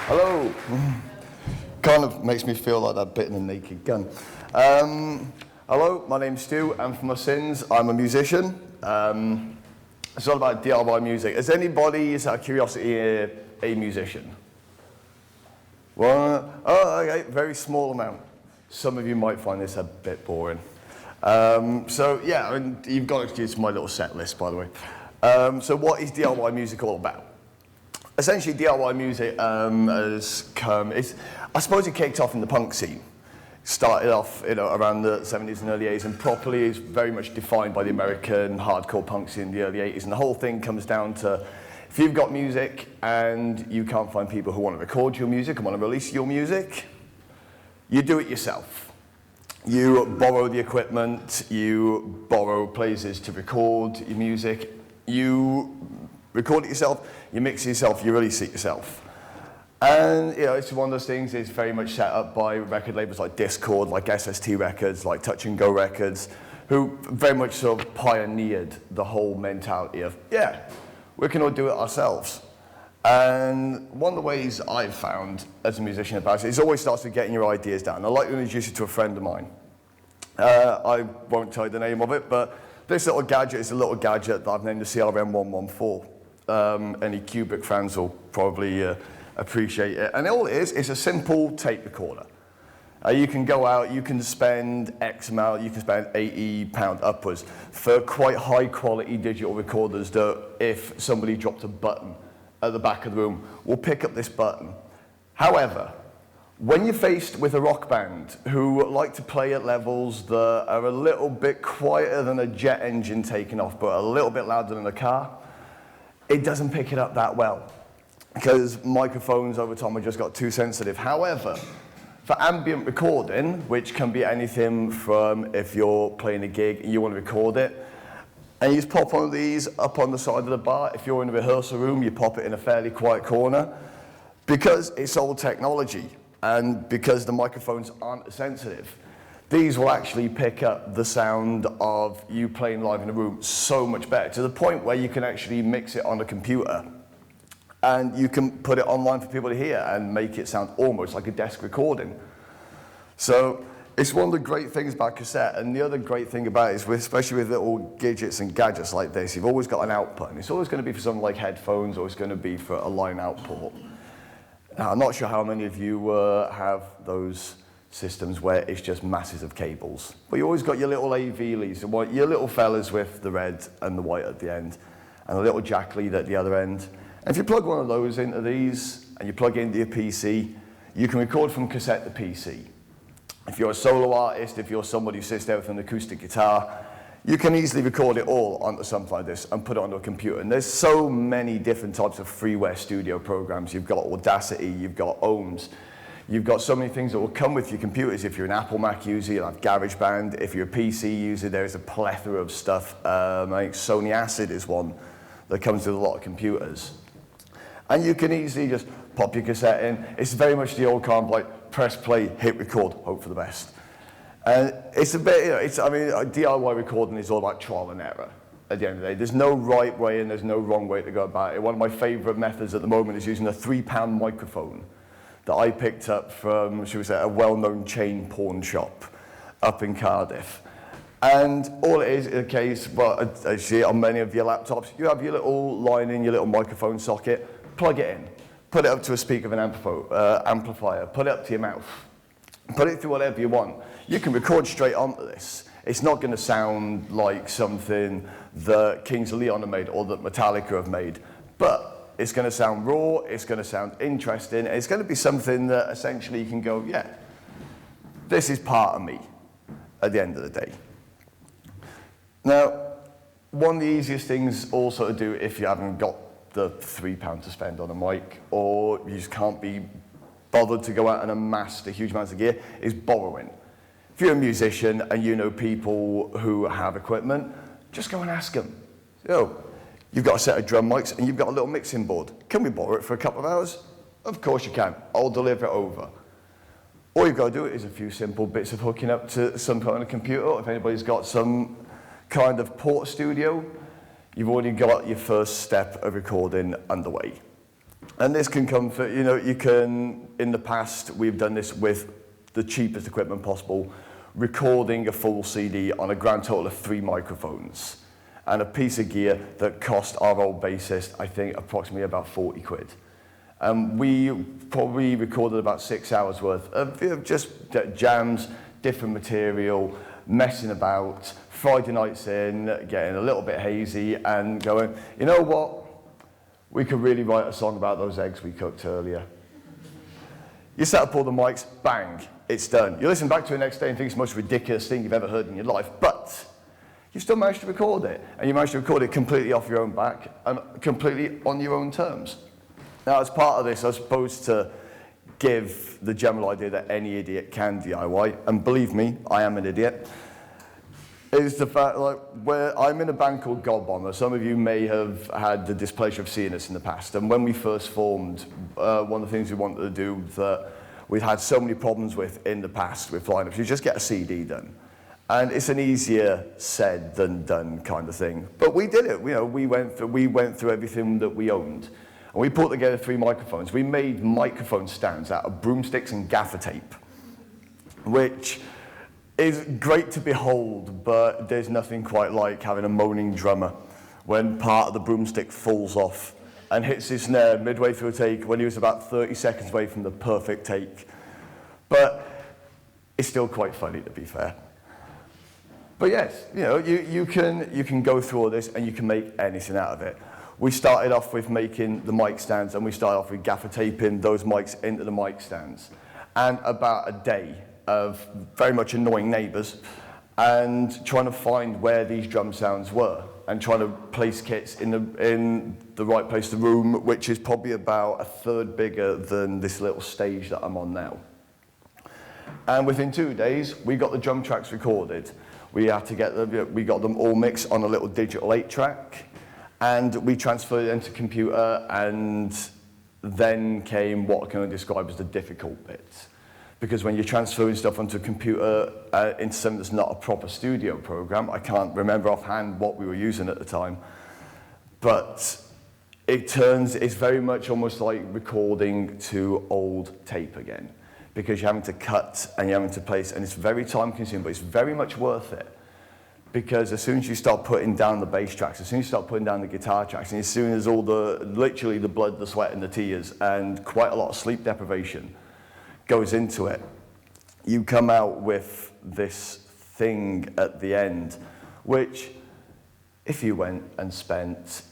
Hello. Kind of makes me feel like that bit in a Naked Gun. Hello, my name's Stu, and for my sins, I'm a musician. It's all about DIY music. Is anybody, out of curiosity, a musician? Well, oh, okay, very small amount. Some of you might find this a bit boring. So yeah, I mean, you've got to excuse my little set list, by the way. So what is DIY music all about? Essentially, DIY music has come, I suppose it kicked off in the punk scene. Started off around the 70s and early 80s, and properly is very much defined by the American hardcore punk scene in the early 80s. And the whole thing comes down to, if you've got music and you can't find people who want to record your music and want to release your music, you do it yourself. You borrow the equipment, you borrow places to record your music, you record it yourself, you mix it yourself, you release it yourself. And it's one of those things, it's very much set up by record labels like Discord, like SST Records, like Touch and Go Records, who very much sort of pioneered the whole mentality of, yeah, we can all do it ourselves. And one of the ways I've found as a musician about it is always starts with getting your ideas down. I'd like to introduce you to a friend of mine. I won't tell you the name of it, but this little gadget is a little gadget that I've named the CRM114. Any Kubrick fans will probably appreciate it. And all it is a simple tape recorder. You can go out, you can spend X amount, you can spend £80 upwards for quite high quality digital recorders that if somebody dropped a button at the back of the room, will pick up this button. However, when you're faced with a rock band who like to play at levels that are a little bit quieter than a jet engine taking off, but a little bit louder than a car, it doesn't pick it up that well, because microphones over time have just got too sensitive. However, for ambient recording, which can be anything from if you're playing a gig and you want to record it, and you just pop one of these up on the side of the bar. If you're in a rehearsal room, you pop it in a fairly quiet corner. Because it's old technology, and because the microphones aren't sensitive, these will actually pick up the sound of you playing live in a room so much better, to the point where you can actually mix it on a computer and you can put it online for people to hear and make it sound almost like a desk recording. So it's one of the great things about cassette, and the other great thing about it is, especially with little gadgets and gadgets like this, you've always got an output, and it's always going to be for something like headphones, or it's going to be for a line out port. Now, I'm not sure how many of you have those systems where it's just masses of cables. But you always got your little AV leads, your little fellas with the red and the white at the end, and a little jack lead at the other end. And if you plug one of those into these, and you plug it into your PC, you can record from cassette to PC. If you're a solo artist, if you're somebody who sits there with an acoustic guitar, you can easily record it all onto something like this and put it onto a computer. And there's so many different types of freeware studio programs. You've got Audacity, you've got Ohms, you've got so many things that will come with your computers. If you're an Apple Mac user, you'll have GarageBand. If you're a PC user, there's a plethora of stuff. I think Sony Acid is one that comes with a lot of computers. And you can easily just pop your cassette in. It's very much the old kind of like press play, hit record, hope for the best. And it's a bit, DIY recording is all about trial and error at the end of the day. There's no right way and there's no wrong way to go about it. One of my favorite methods at the moment is using a 3-pound microphone that I picked up from, should we say, a well-known chain pawn shop up in Cardiff. And all it is a case, well, I see it on many of your laptops, you have your little line in, your little microphone socket, plug it in, put it up to a speaker of an amplifier, put it up to your mouth, put it through whatever you want. You can record straight onto this. It's not going to sound like something that Kings of Leon have made or that Metallica have made, but it's going to sound raw, it's going to sound interesting, and it's going to be something that essentially you can go, yeah, this is part of me at the end of the day. Now, one of the easiest things also to do if you haven't got the £3 to spend on a mic, or you just can't be bothered to go out and amass the huge amounts of gear, is borrowing. If you're a musician and you know people who have equipment, just go and ask them. You've got a set of drum mics and you've got a little mixing board. Can we borrow it for a couple of hours? Of course you can. I'll deliver it over. All you've got to do is a few simple bits of hooking up to some kind of computer. Or if anybody's got some kind of port studio, you've already got your first step of recording underway. And this can come for, you know, you can, in the past, we've done this with the cheapest equipment possible, recording a full CD on a grand total of 3 microphones and a piece of gear that cost our old bassist, I think, approximately about 40 quid. We probably recorded about 6 hours worth of just jams, different material, messing about, Friday nights in, getting a little bit hazy and going, you know what? We could really write a song about those eggs we cooked earlier. You set up all the mics, bang, it's done. You listen back to it the next day and think it's the most ridiculous thing you've ever heard in your life, but you still managed to record it, and you managed to record it completely off your own back and completely on your own terms. Now, as part of this, I was supposed to give the general idea that any idiot can DIY, and believe me, I am an idiot, is the fact, like, where I'm in a band called God Bomber. Some of you may have had the displeasure of seeing us in the past, and when we first formed, one of the things we wanted to do that we've had so many problems with in the past with lineups, you just get a CD done. And it's an easier said than done kind of thing. But we did it. You know, we went through everything that we owned. And we put together 3 microphones. We made microphone stands out of broomsticks and gaffer tape, which is great to behold, but there's nothing quite like having a moaning drummer when part of the broomstick falls off and hits his snare midway through a take when he was about 30 seconds away from the perfect take. But it's still quite funny, to be fair. But yes, you know, you can go through all this and you can make anything out of it. We started off with making the mic stands, and we started off with gaffer taping those mics into the mic stands. And about a day of very much annoying neighbours and trying to find where these drum sounds were and trying to place kits in the right place in the room, which is probably about a third bigger than this little stage that I'm on now. And within 2 days, we got the drum tracks recorded. We had to get them, we got them all mixed on a little digital 8-track, and we transferred it into computer, and then came what I can only describe as the difficult bit. Because when you're transferring stuff onto a computer into something that's not a proper studio program, I can't remember offhand what we were using at the time, but it's very much almost like recording to old tape again, because you're having to cut and you're having to place, and it's very time consuming, but it's very much worth it. Because as soon as you start putting down the bass tracks, as soon as you start putting down the guitar tracks, and as soon as literally the blood, the sweat, and the tears, and quite a lot of sleep deprivation goes into it, you come out with this thing at the end, which, if you went and spent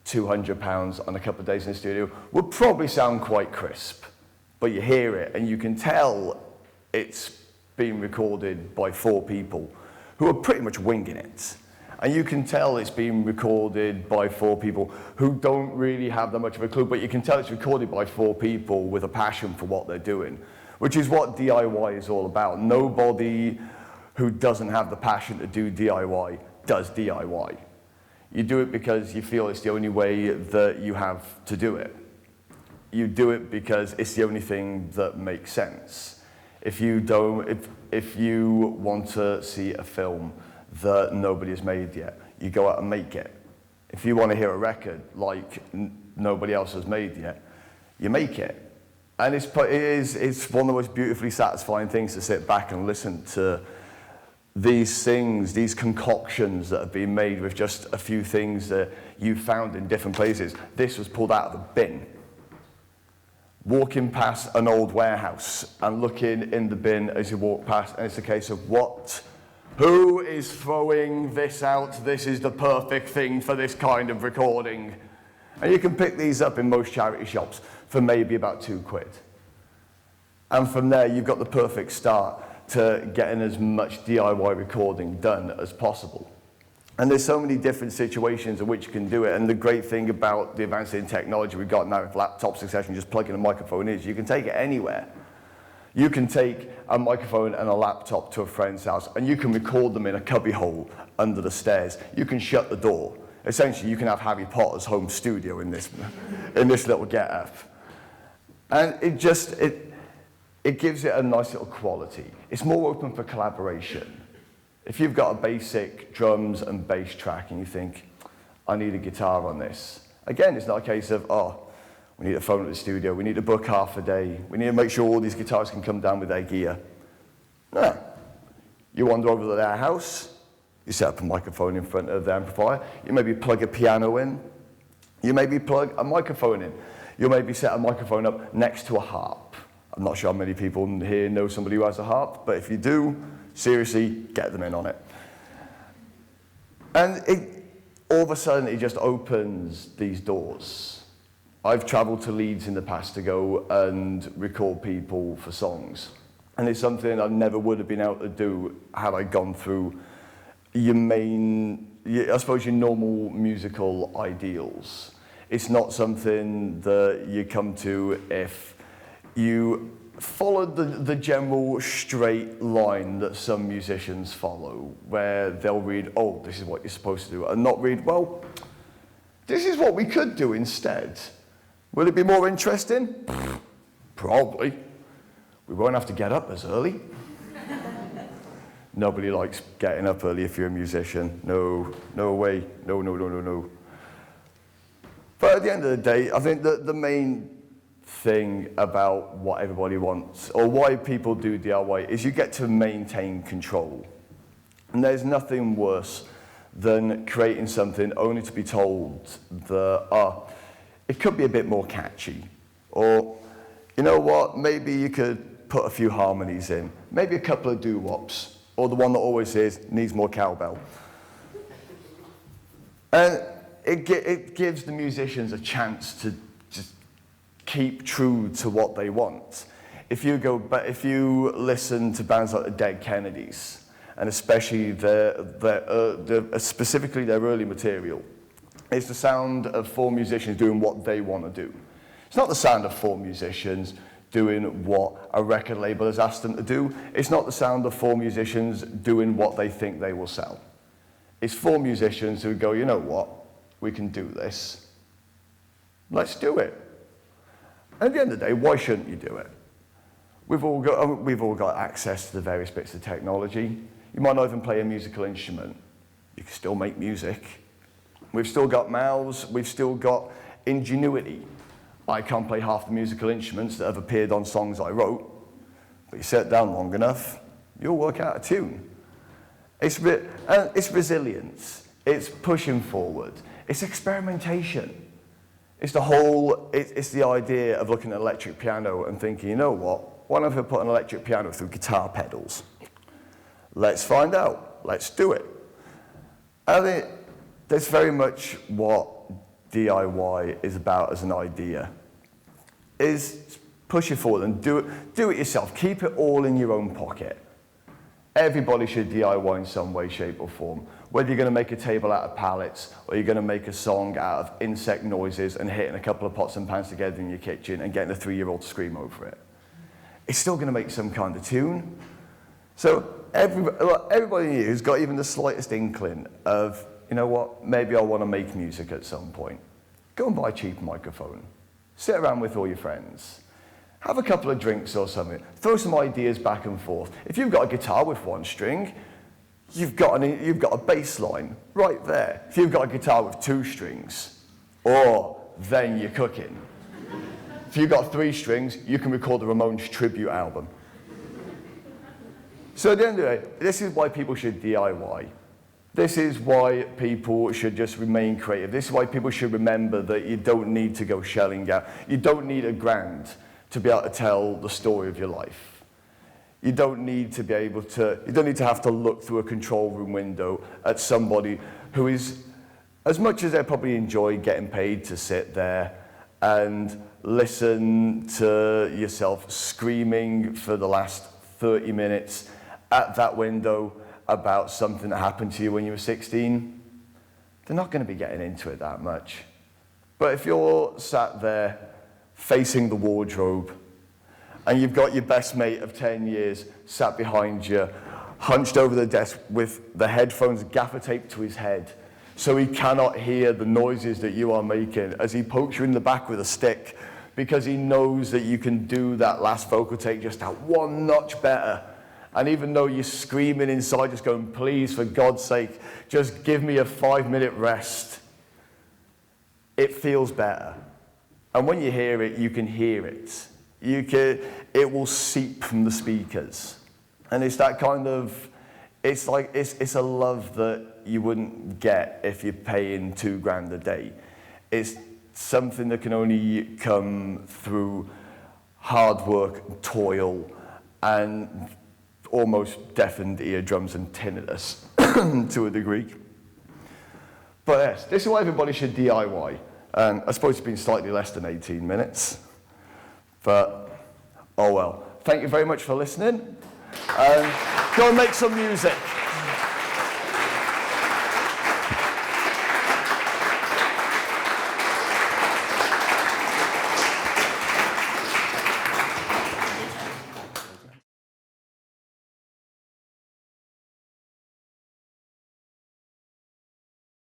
£200 on a couple of days in the studio, would probably sound quite crisp. But you hear it, and you can tell it's being recorded by 4 people who are pretty much winging it. And you can tell it's being recorded by 4 people who don't really have that much of a clue, but you can tell it's recorded by 4 people with a passion for what they're doing, which is what DIY is all about. Nobody who doesn't have the passion to do DIY does DIY. You do it because you feel it's the only way that you have to do it. You do it because it's the only thing that makes sense. If you want to see a film that nobody has made yet, you go out and make it. If you want to hear a record like nobody else has made yet, you make it. And it's one of the most beautifully satisfying things to sit back and listen to these things, these concoctions that have been made with just a few things that you found in different places. This was pulled out of the bin. Walking past an old warehouse and looking in the bin as you walk past, and it's a case of who is throwing this out? This is the perfect thing for this kind of recording. And you can pick these up in most charity shops for maybe about £2. And from there, you've got the perfect start to getting as much DIY recording done as possible. And there's so many different situations in which you can do it. And the great thing about the advances in technology we've got now with laptops, etc., just plugging a microphone in, is you can take it anywhere. You can take a microphone and a laptop to a friend's house, and you can record them in a cubbyhole under the stairs. You can shut the door. Essentially, you can have Harry Potter's home studio in this little get-up. And it gives it a nice little quality. It's more open for collaboration. If you've got a basic drums and bass track and you think, I need a guitar on this, again, it's not a case of, We need a phone at the studio. We need to book half a day. We need to make sure all these guitarists can come down with their gear. No. You wander over to their house. You set up a microphone in front of the amplifier. You maybe plug a piano in. You maybe plug a microphone in. You maybe set a microphone up next to a harp. I'm not sure how many people here know somebody who has a harp, but if you do, seriously, get them in on it. And all of a sudden, it just opens these doors. I've traveled to Leeds in the past to go and record people for songs. And it's something I never would have been able to do had I gone through your normal musical ideals. It's not something that you come to if you followed the general straight line that some musicians follow, where they'll read, oh, this is what you're supposed to do, and not read, well, this is what we could do instead. Will it be more interesting? Probably. We won't have to get up as early. Nobody likes getting up early if you're a musician. No way. No. But at the end of the day, I think that the main thing about what everybody wants, or why people do DIY, is you get to maintain control. And there's nothing worse than creating something only to be told that, it could be a bit more catchy. Or, you know what, maybe you could put a few harmonies in. Maybe a couple of doo-wops. Or the one that always says, needs more cowbell. And it gives the musicians a chance to just keep true to what they want. If you listen to bands like the Dead Kennedys, and especially specifically their early material, it's the sound of 4 musicians doing what they want to do. It's not the sound of 4 musicians doing what a record label has asked them to do. It's not the sound of 4 musicians doing what they think they will sell. It's 4 musicians who go, you know what, we can do this. Let's do it. And at the end of the day, why shouldn't you do it? We've all got access to the various bits of technology. You might not even play a musical instrument. You can still make music. We've still got mouths, we've still got ingenuity. I can't play half the musical instruments that have appeared on songs I wrote, but you sit down long enough, you'll work out a tune. It's resilience, it's pushing forward, it's experimentation. It's the idea of looking at an electric piano and thinking, you know what, why don't I put an electric piano through guitar pedals? Let's find out, let's do it. I think that's very much what DIY is about as an idea, is push it forward and do it yourself. Keep it all in your own pocket. Everybody should DIY in some way, shape or form. Whether you're going to make a table out of pallets or you're going to make a song out of insect noises and hitting a couple of pots and pans together in your kitchen and getting a 3-year-old to scream over it. It's still going to make some kind of tune. So everybody in here who's got even the slightest inkling of, you know what, maybe I want to make music at some point. Go and buy a cheap microphone. Sit around with all your friends. Have a couple of drinks or something. Throw some ideas back and forth. If you've got a guitar with 1 string, you've got a bass line right there. If you've got a guitar with 2 strings, then you're cooking. If you've got 3 strings, you can record the Ramones tribute album. So at the end of the day, this is why people should DIY. This is why people should just remain creative. This is why people should remember that you don't need to go shelling out. You don't need a grand to be able to tell the story of your life. You don't need to have to look through a control room window at somebody who is, as much as they probably enjoy getting paid to sit there and listen to yourself screaming for the last 30 minutes at that window about something that happened to you when you were 16, they're not going to be getting into it that much. But if you're sat there facing the wardrobe and you've got your best mate of 10 years sat behind you, hunched over the desk with the headphones gaffer taped to his head so he cannot hear the noises that you are making as he pokes you in the back with a stick because he knows that you can do that last vocal take just that 1 notch better. And even though you're screaming inside, just going, please, for God's sake, just give me a 5-minute rest, it feels better. And when you hear it, you can hear it. It will seep from the speakers. And it's that kind of, it's a love that you wouldn't get if you're paying $2,000 a day. It's something that can only come through hard work, toil, and almost deafened eardrums and tinnitus to a degree. But yes, this is what everybody should DIY. And I suppose it's been slightly less than 18 minutes. But, oh well. Thank you very much for listening. And go and make some music.